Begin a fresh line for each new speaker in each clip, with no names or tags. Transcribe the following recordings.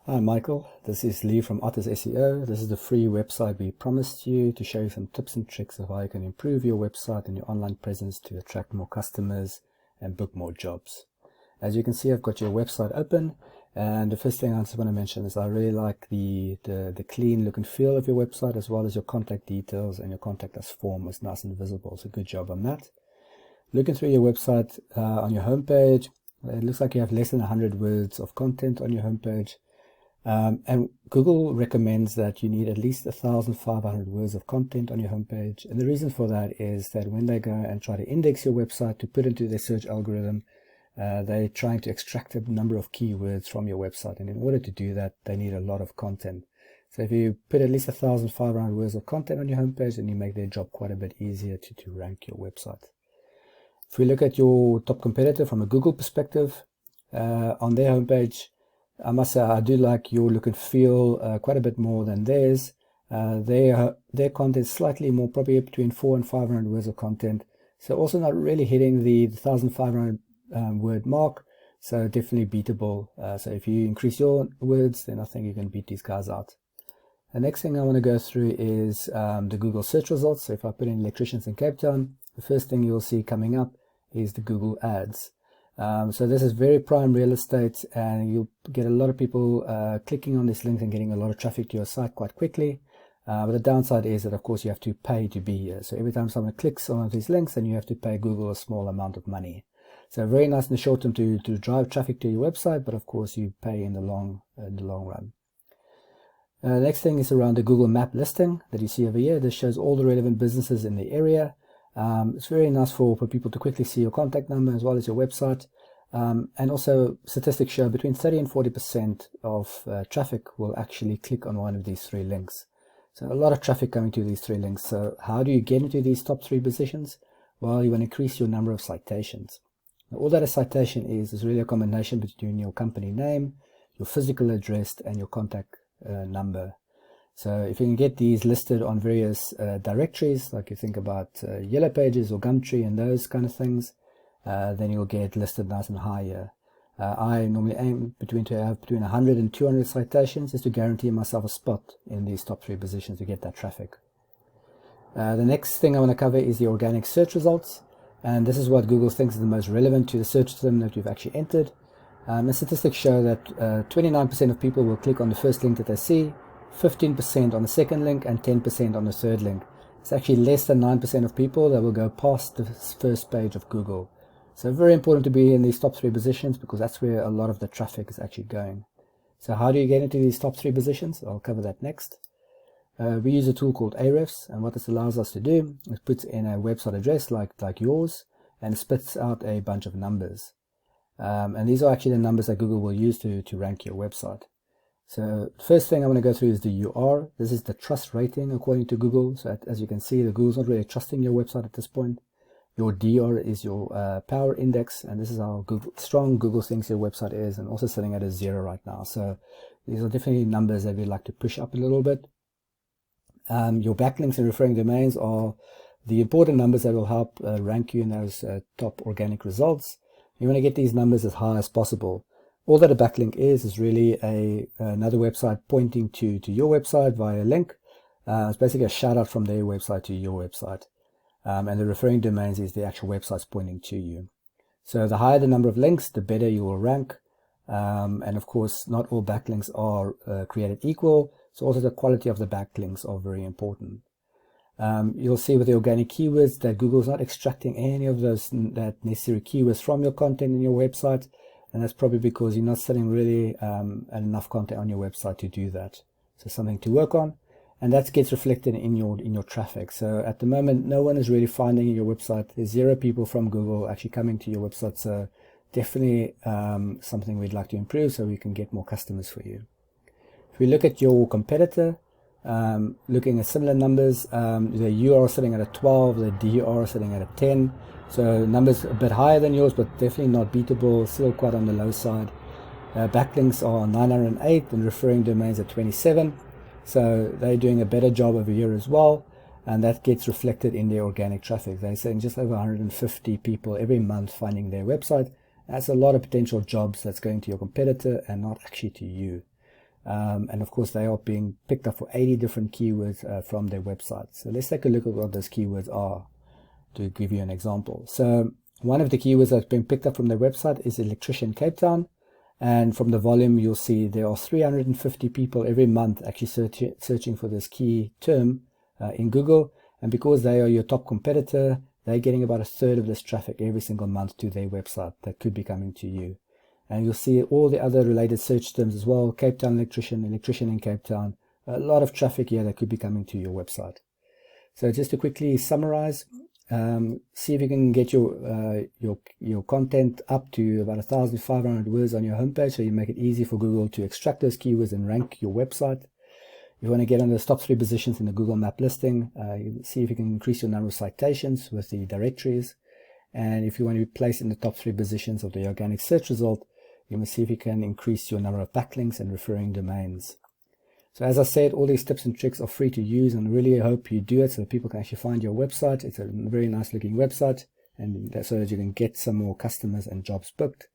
Hi Michael, this is Lee from Otters SEO. This is the free website we promised you to show you some tips and tricks of how you can improve your website and your online presence to attract more customers and book more jobs. As you can see, I've got your website open, and the first thing I just want to mention is I really like the clean look and feel of your website, as well as your contact details, and your contact us form is nice and visible, so good job on that. Looking through your website on your homepage, it looks like you have less than 100 words of content on your homepage. And Google recommends that you need at least 1,500 words of content on your homepage. And the reason for that is that when they go and try to index your website to put into their search algorithm, they're trying to extract a number of keywords from your website. And in order to do that, they need a lot of content. So if you put at least 1,500 words of content on your homepage, then you make their job quite a bit easier to rank your website. If we look at your top competitor from a Google perspective, on their homepage, I must say I do like your look and feel quite a bit more than theirs. Their content is slightly more, probably between 400 and 500 words of content. So also not really hitting the 1,500 word mark. So definitely beatable. So if you increase your words, then I think you can beat these guys out. The next thing I want to go through is the Google search results. So if I put in electricians in Cape Town, the first thing you'll see coming up is the Google ads. So this is very prime real estate, and you'll get a lot of people clicking on this link and getting a lot of traffic to your site quite quickly. But the downside is that, of course, you have to pay to be here. So every time someone clicks on one of these links, then you have to pay Google a small amount of money. So very nice in the short term to drive traffic to your website, but of course you pay in the long run. The next thing is around the Google map listing that you see over here. This shows all the relevant businesses in the area. It's very nice for people to quickly see your contact number as well as your website. And also statistics show between 30 and 40% of traffic will actually click on one of these three links. So a lot of traffic coming to these three links. So how do you get into these top three positions? Well, you want to increase your number of citations. Now, all that a citation is really a combination between your company name, your physical address, and your contact number. So if you can get these listed on various directories, like you think about Yellow Pages or Gumtree and those kind of things, then you'll get listed nice and high here. I normally aim to have between 100 and 200 citations just to guarantee myself a spot in these top three positions to get that traffic. The next thing I want to cover is the organic search results. And this is what Google thinks is the most relevant to the search term that you've actually entered. The statistics show that 29% of people will click on the first link that they see, 15% on the second link, and 10% on the third link. It's actually less than 9% of people that will go past the first page of Google. So very important to be in these top three positions, because that's where a lot of the traffic is actually going. So how do you get into these top three positions? I'll cover that next. We use a tool called Arefs, and what this allows us to do is put in a website address like yours, and it spits out a bunch of numbers. And these are actually the numbers that Google will use to rank your website. So the first thing I want to go through is the UR. This is the trust rating according to Google. So as you can see, the Google's not really trusting your website at this point. Your DR is your power index, and this is how strong Google thinks your website is, and also sitting at a 0 right now. So these are definitely numbers that we'd like to push up a little bit. Your backlinks and referring domains are the important numbers that will help rank you in those top organic results. You want to get these numbers as high as possible. All that a backlink is really another website pointing to your website via a link. It's basically a shout out from their website to your website. And the referring domains is the actual websites pointing to you. So the higher the number of links, the better you will rank. And of course, not all backlinks are created equal. So also the quality of the backlinks are very important. You'll see with the organic keywords that Google's not extracting any of that necessary keywords from your content in your website. And that's probably because you're not setting really enough content on your website to do that. So something to work on. And that gets reflected in your traffic. So at the moment, no one is really finding your website. There's 0 people from Google actually coming to your website. So definitely something we'd like to improve so we can get more customers for you. If we look at your competitor, looking at similar numbers, the UR sitting at a 12, the DR sitting at a 10. So numbers a bit higher than yours, but definitely not beatable, still quite on the low side. Backlinks are 908 and referring domains at 27. So they're doing a better job over here as well, and that gets reflected in their organic traffic. They're saying just over 150 people every month finding their website. That's a lot of potential jobs that's going to your competitor and not actually to you. And of course, they are being picked up for 80 different keywords from their website. So let's take a look at what those keywords are to give you an example. So one of the keywords that's been picked up from their website is electrician Cape Town. And from the volume, you'll see there are 350 people every month actually searching for this key term in Google. And because they are your top competitor, they're getting about a third of this traffic every single month to their website that could be coming to you. And you'll see all the other related search terms as well. Cape Town electrician, electrician in Cape Town. A lot of traffic here that could be coming to your website. So just to quickly summarize, see if you can get your content up to about 1,500 words on your homepage, so you make it easy for Google to extract those keywords and rank your website. You want to get on the top 3 positions in the Google map listing. See if you can increase your number of citations with the directories. And if you want to be placed in the top 3 positions of the organic search result, you must see if you can increase your number of backlinks and referring domains. So as I said, all these tips and tricks are free to use, and really hope you do it so that people can actually find your website. It's a very nice looking website, and that's so that you can get some more customers and jobs booked.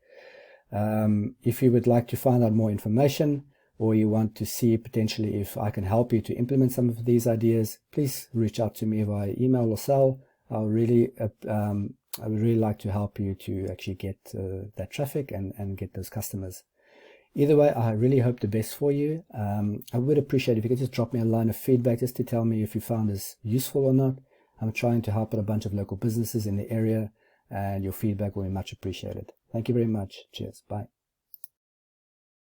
If you would like to find out more information, or you want to see potentially if I can help you to implement some of these ideas, please reach out to me via email or cell. I would really like to help you to actually get that traffic and get those customers. Either way, I really hope the best for you. I would appreciate if you could just drop me a line of feedback just to tell me if you found this useful or not. I'm trying to help out a bunch of local businesses in the area, and your feedback will be much appreciated. Thank you very much. Cheers. Bye.